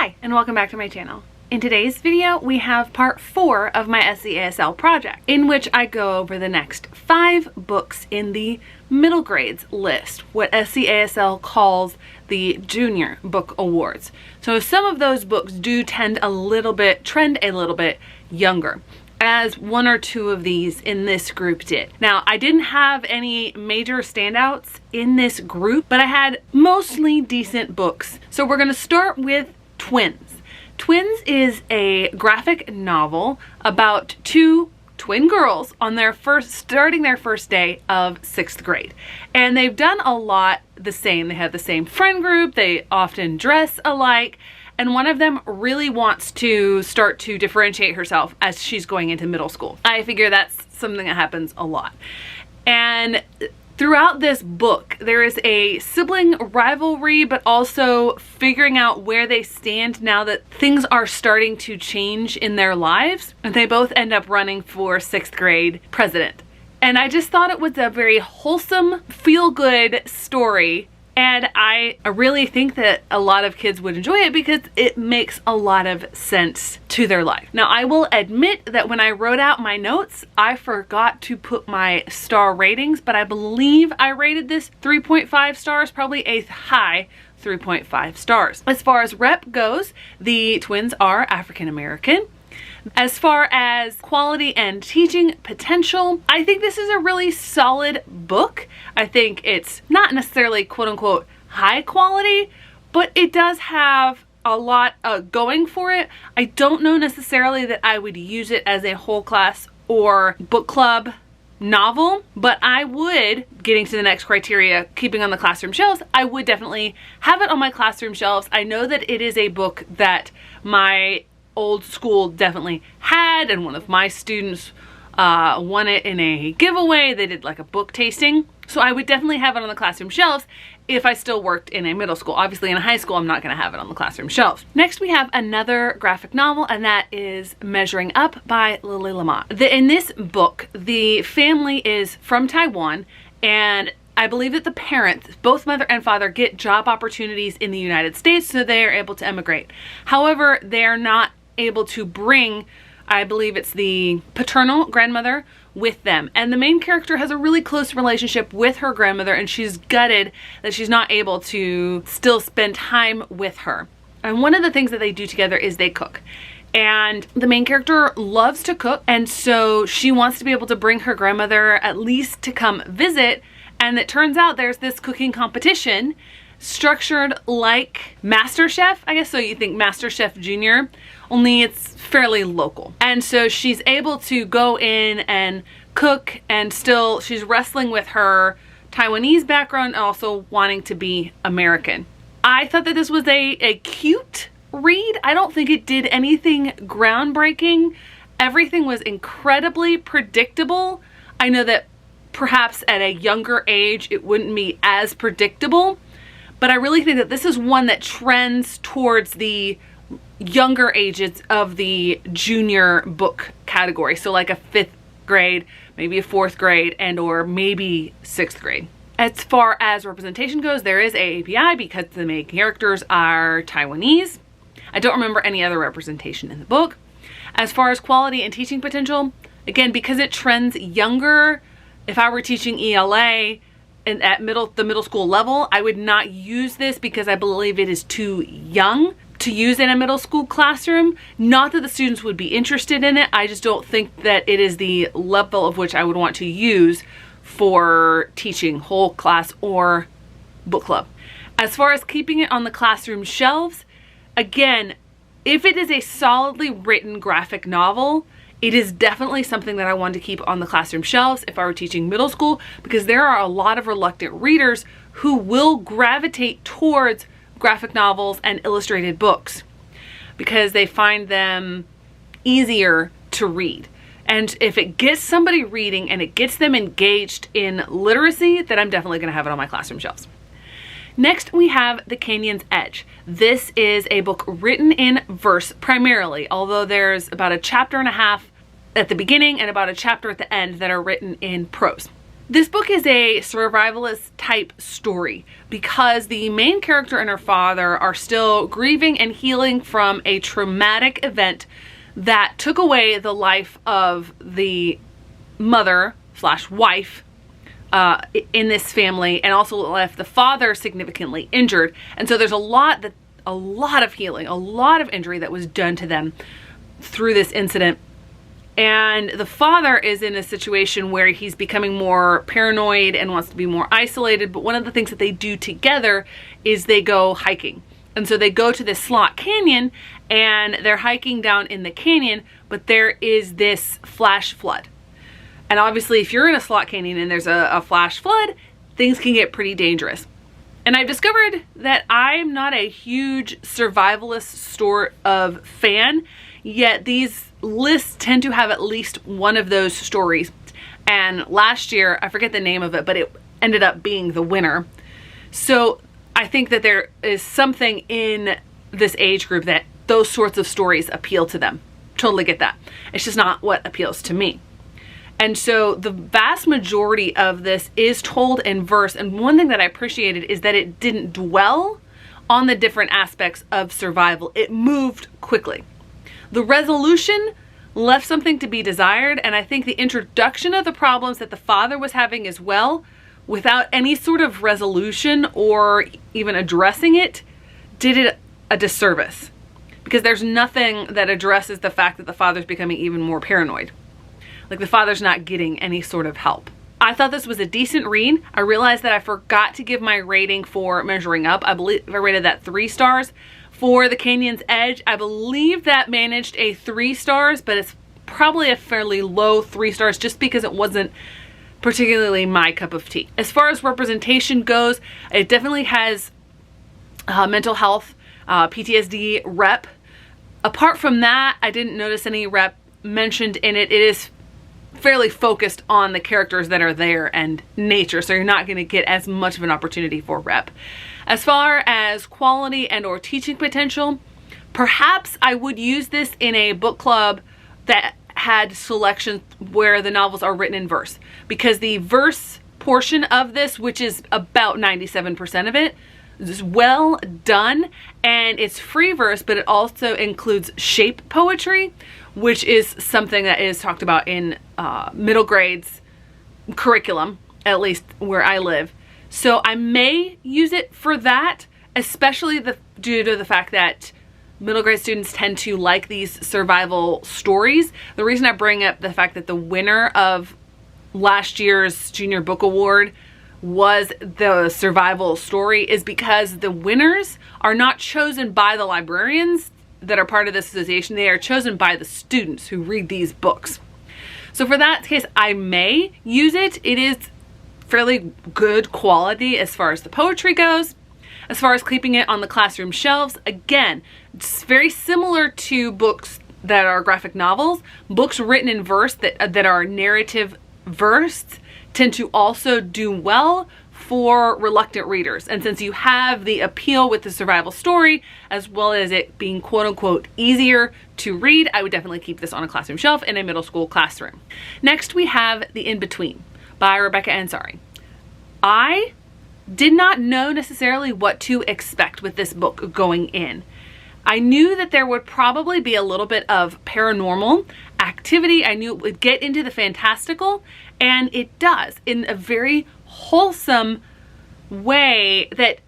Hi, and welcome back to my channel. In today's video, we have part 4 of my SCASL project, in which I go over the next 5 books in the middle grades list, what SCASL calls the Junior Book Awards. So some of those books do trend a little bit younger, as 1 or 2 of these in this group did. Now, I didn't have any major standouts in this group, but I had mostly decent books. So we're gonna start with Twins. Twins is a graphic novel about 2 twin girls on starting their first day of 6th grade. And they've done a lot the same. They have the same friend group, they often dress alike, and one of them really wants to start to differentiate herself as she's going into middle school. I figure that's something that happens a lot. And throughout this book, there is a sibling rivalry, but also figuring out where they stand now that things are starting to change in their lives. And they both end up running for 6th grade president. And I just thought it was a very wholesome, feel-good story. And I really think that a lot of kids would enjoy it because it makes a lot of sense to their life. Now, I will admit that when I wrote out my notes, I forgot to put my star ratings, but I believe I rated this 3.5 stars, probably a high 3.5 stars. As far as rep goes, the twins are African American. As far as quality and teaching potential, I think this is a really solid book. I think it's not necessarily quote-unquote high quality, but it does have a lot going for it. I don't know necessarily that I would use it as a whole class or book club novel, but I would, getting to the next criteria, keeping on the classroom shelves, I would definitely have it on my classroom shelves. I know that it is a book that my old school definitely had, and one of my students won it in a giveaway. They did like a book tasting. So I would definitely have it on the classroom shelves if I still worked in a middle school. Obviously in a high school, I'm not gonna have it on the classroom shelves. Next, we have another graphic novel, and that is Measuring Up by Lily Lamont. In this book, the family is from Taiwan, and I believe that the parents, both mother and father, get job opportunities in the United States, so they are able to emigrate. However, they are not able to bring, I believe it's the paternal grandmother, with them. And the main character has a really close relationship with her grandmother, and she's gutted that she's not able to still spend time with her. And one of the things that they do together is they cook. And the main character loves to cook, and so she wants to be able to bring her grandmother at least to come visit. And it turns out there's this cooking competition structured like MasterChef, I guess. So you think MasterChef Junior, only it's fairly local. And so she's able to go in and cook, and still she's wrestling with her Taiwanese background and also wanting to be American. I thought that this was a cute read. I don't think it did anything groundbreaking. Everything was incredibly predictable. I know that perhaps at a younger age it wouldn't be as predictable, but I really think that this is one that trends towards the younger ages of the junior book category. So like a 5th grade, maybe a 4th grade, and or maybe 6th grade. As far as representation goes, there is AAPI because the main characters are Taiwanese. I don't remember any other representation in the book. As far as quality and teaching potential, again, because it trends younger, if I were teaching ELA and at the middle school level, I would not use this because I believe it is too young to use in a middle school classroom. Not that the students would be interested in it, I just don't think that it is the level of which I would want to use for teaching whole class or book club. As far as keeping it on the classroom shelves, again, if it is a solidly written graphic novel, it is definitely something that I want to keep on the classroom shelves if I were teaching middle school, because there are a lot of reluctant readers who will gravitate towards graphic novels and illustrated books because they find them easier to read. And if it gets somebody reading and it gets them engaged in literacy, then I'm definitely going to have it on my classroom shelves. Next, we have The Canyon's Edge. This is a book written in verse primarily, although there's about a chapter and a half at the beginning and about a chapter at the end that are written in prose. This book is a survivalist type story because the main character and her father are still grieving and healing from a traumatic event that took away the life of the mother slash wife in this family, and also left the father significantly injured. And so there's a lot of healing, a lot of injury that was done to them through this incident. And the father is in a situation where he's becoming more paranoid and wants to be more isolated. But one of the things that they do together is they go hiking. And so they go to this slot canyon and they're hiking down in the canyon, but there is this flash flood. And obviously if you're in a slot canyon and there's a flash flood, things can get pretty dangerous. And I've discovered that I'm not a huge survivalist sort of fan, yet these lists tend to have at least one of those stories. And last year, I forget the name of it, but it ended up being the winner. So I think that there is something in this age group that those sorts of stories appeal to them. Totally get that. It's just not what appeals to me. And so the vast majority of this is told in verse. And one thing that I appreciated is that it didn't dwell on the different aspects of survival. It moved quickly. The resolution left something to be desired, and I think the introduction of the problems that the father was having as well, without any sort of resolution or even addressing it, did it a disservice. Because there's nothing that addresses the fact that the father's becoming even more paranoid. Like the father's not getting any sort of help. I thought this was a decent read. I realized that I forgot to give my rating for Measuring Up. I believe I rated that 3 stars. For The Canyon's Edge, I believe that managed a 3 stars, but it's probably a fairly low 3 stars just because it wasn't particularly my cup of tea. As far as representation goes, it definitely has mental health, PTSD rep. Apart from that, I didn't notice any rep mentioned in it. It is fairly focused on the characters that are there and nature, so you're not going to get as much of an opportunity for rep. As far as quality and or teaching potential, perhaps I would use this in a book club that had selections where the novels are written in verse, because the verse portion of this, which is about 97% of it, is well done, and it's free verse, but it also includes shape poetry, which is something that is talked about in middle grades curriculum, at least where I live. So I may use it for that, especially due to the fact that middle grade students tend to like these survival stories. The reason I bring up the fact that the winner of last year's Junior Book Award was the survival story is because the winners are not chosen by the librarians that are part of this association. They are chosen by the students who read these books. So for that case, I may use it. It is fairly good quality as far as the poetry goes. As far as keeping it on the classroom shelves, again, it's very similar to books that are graphic novels. Books written in verse that are narrative verse tend to also do well for reluctant readers. And since you have the appeal with the survival story, as well as it being quote unquote easier to read, I would definitely keep this on a classroom shelf in a middle school classroom. Next, we have The In-Between by Rebecca Ansari. I did not know necessarily what to expect with this book going in. I knew that there would probably be a little bit of paranormal activity. I knew it would get into the fantastical, and it does in a very wholesome way that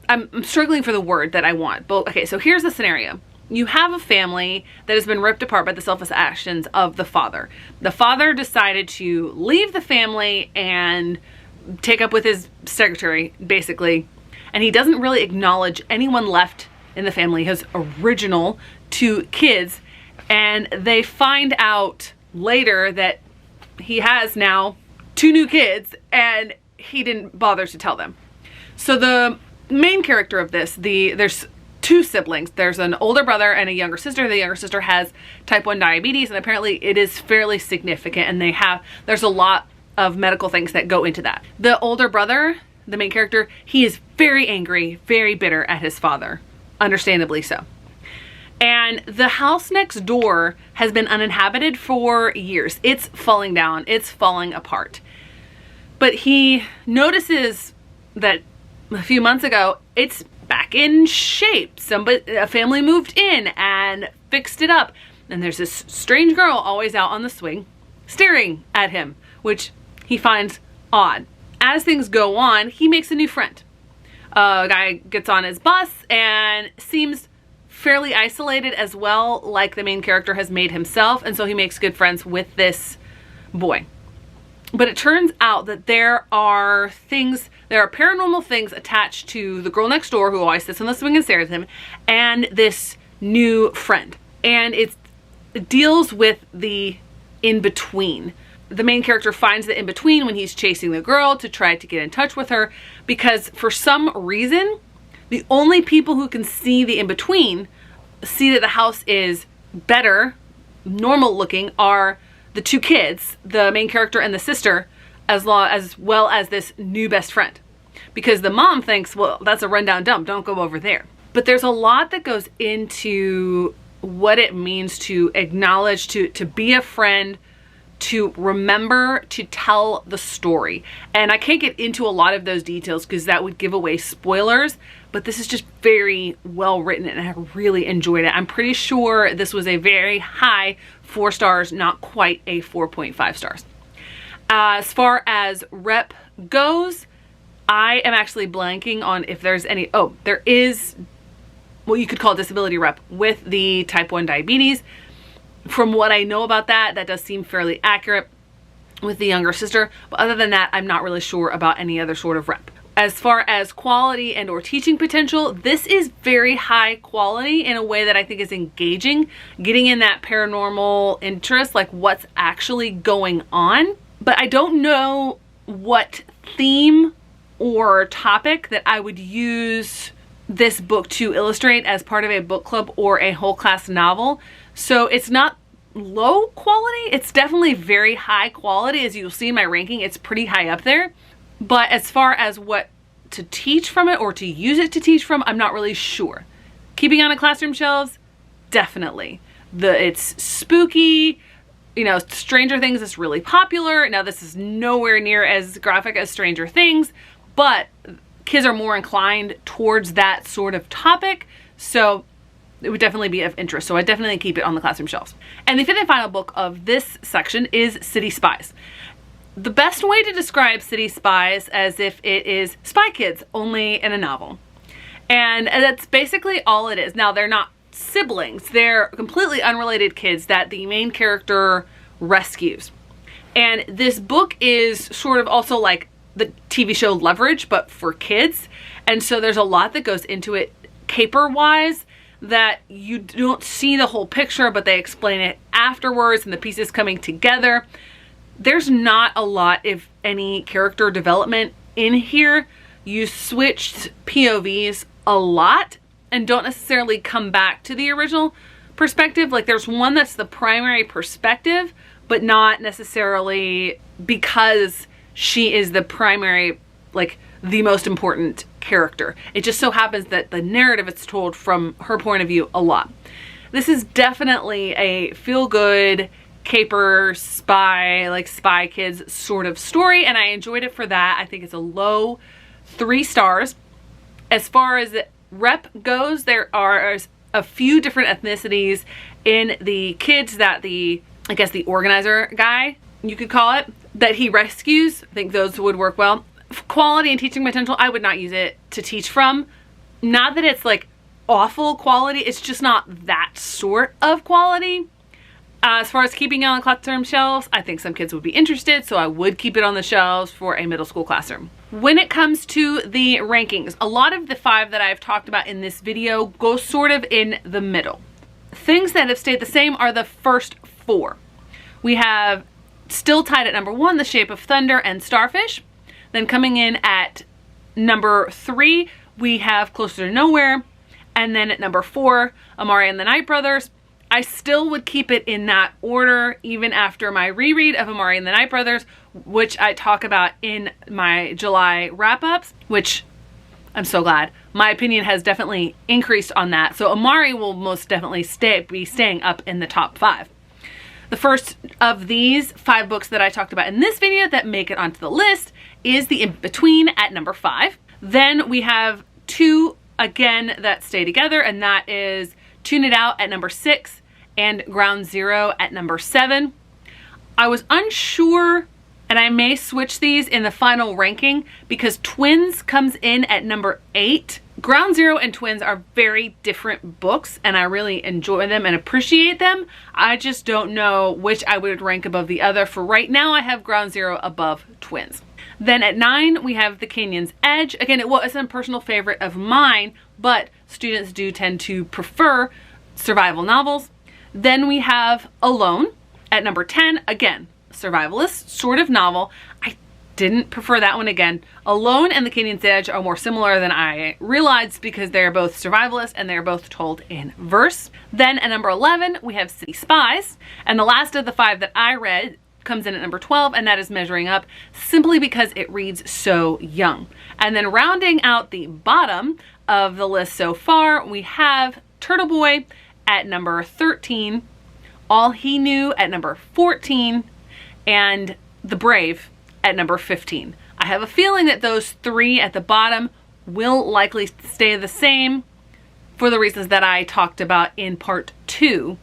I'm struggling for the word that I want. But okay, so here's the scenario. You have a family that has been ripped apart by the selfless actions of the father. The father decided to leave the family and take up with his secretary, basically, and he doesn't really acknowledge anyone left in the family, his original 2 kids, and they find out later that he has now 2 new kids and he didn't bother to tell them. So the main character of this, there's 2 siblings. There's an older brother and a younger sister. The younger sister has type 1 diabetes, and apparently it is fairly significant, and there's a lot of medical things that go into that. The older brother, the main character, he is very angry, very bitter at his father, understandably so. And the house next door has been uninhabited for years. It's falling down, it's falling apart. But he notices that a few months ago, it's back in shape. A family moved in and fixed it up. And there's this strange girl always out on the swing staring at him, which he finds odd. As things go on, he makes a new friend. A guy gets on his bus and seems fairly isolated as well, like the main character has made himself, and so he makes good friends with this boy. But it turns out that there are paranormal things attached to the girl next door who always sits on the swing and stares at him, and this new friend. And it deals with the in-between. The main character finds the in-between when he's chasing the girl to try to get in touch with her, because for some reason, the only people who can see the in-between, see that the house is better, normal looking, are the two kids, the main character and the sister, as well as this new best friend. Because the mom thinks, well, that's a rundown dump, don't go over there. But there's a lot that goes into what it means to acknowledge, to be a friend, to remember to tell the story. And I can't get into a lot of those details because that would give away spoilers, but this is just very well written and I really enjoyed it. I'm pretty sure this was a very high 4 stars, not quite a 4.5 stars. As far as rep goes, I am actually blanking on if there's any, there is what you could call disability rep with the type 1 diabetes. From what I know about that does seem fairly accurate with the younger sister. But other than that, I'm not really sure about any other sort of rep. As far as quality and or teaching potential, this is very high quality in a way that I think is engaging, getting in that paranormal interest, like what's actually going on. But I don't know what theme or topic that I would use this book to illustrate as part of a book club or a whole class novel. So it's not low quality, it's definitely very high quality. As you'll see in my ranking, it's pretty high up there. But as far as what to teach from it or to use it to teach from, I'm not really sure. Keeping on a classroom shelves, definitely. It's spooky, you know, Stranger Things is really popular. Now this is nowhere near as graphic as Stranger Things, but kids are more inclined towards that sort of topic. So it would definitely be of interest. So I definitely keep it on the classroom shelves. And the fifth and final book of this section is City Spies. The best way to describe City Spies as if it is Spy Kids, only in a novel. And that's basically all it is. Now, they're not siblings. They're completely unrelated kids that the main character rescues. And this book is sort of also like the TV show Leverage, but for kids. And so there's a lot that goes into it caper-wise that you don't see the whole picture, but they explain it afterwards and the pieces coming together. There's not a lot, if any, character development in here. You switched POVs a lot and don't necessarily come back to the original perspective. Like there's one that's the primary perspective, but not necessarily because she is the primary, like the most important character. It just so happens that the narrative is told from her point of view a lot. This is definitely a feel-good caper spy, like Spy Kids sort of story, and I enjoyed it for that. I think it's a low 3 stars. As far as rep goes, there are a few different ethnicities in the kids that I guess the organizer guy, you could call it, that he rescues. I think those would work well. Quality and teaching potential, I would not use it to teach from. Not that it's like awful quality, it's just not that sort of quality. As far as keeping it on the classroom shelves, I think some kids would be interested, so I would keep it on the shelves for a middle school classroom. When it comes to the rankings, a lot of the 5 that I've talked about in this video go sort of in the middle. Things that have stayed the same are the first 4. We have still tied at number 1, The Shape of Thunder and Starfish. Then coming in at number 3, we have Closer to Nowhere. And then at number 4, Amari and the Night Brothers. I still would keep it in that order even after my reread of Amari and the Night Brothers, which I talk about in my July wrap-ups, which I'm so glad. My opinion has definitely increased on that. So Amari will most definitely be staying up in the top 5. The first of these 5 books that I talked about in this video that make it onto the list is the in-between at number 5. Then we have 2 again that stay together, and that is Tune It Out at number 6 and Ground Zero at number 7. I was unsure, and I may switch these in the final ranking because Twins comes in at number 8. Ground Zero and Twins are very different books, and I really enjoy them and appreciate them. I just don't know which I would rank above the other. For right now, I have Ground Zero above Twins. Then at 9, we have The Canyon's Edge. Again, it was a personal favorite of mine, but students do tend to prefer survival novels. Then we have Alone at number 10. Again, survivalist sort of novel. I didn't prefer that one. Again, Alone and The Canyon's Edge are more similar than I realized because they're both survivalist and they're both told in verse. Then at number 11, we have Spies. And the last of the 5 that I read comes in at number 12, and that is Measuring Up, simply because it reads so young. And then rounding out the bottom of the list so far, we have Turtle Boy at number 13, All He Knew at number 14, and The Brave at number 15. I have a feeling that those 3 at the bottom will likely stay the same for the reasons that I talked about in part 2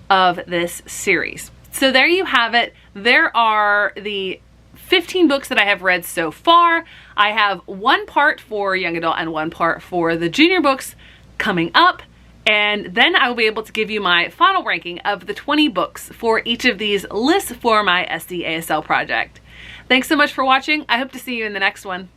of this series. So there you have it. There are the 15 books that I have read so far. I have 1 part for young adult and 1 part for the junior books coming up. And then I will be able to give you my final ranking of the 20 books for each of these lists for my SCASL project. Thanks so much for watching. I hope to see you in the next one.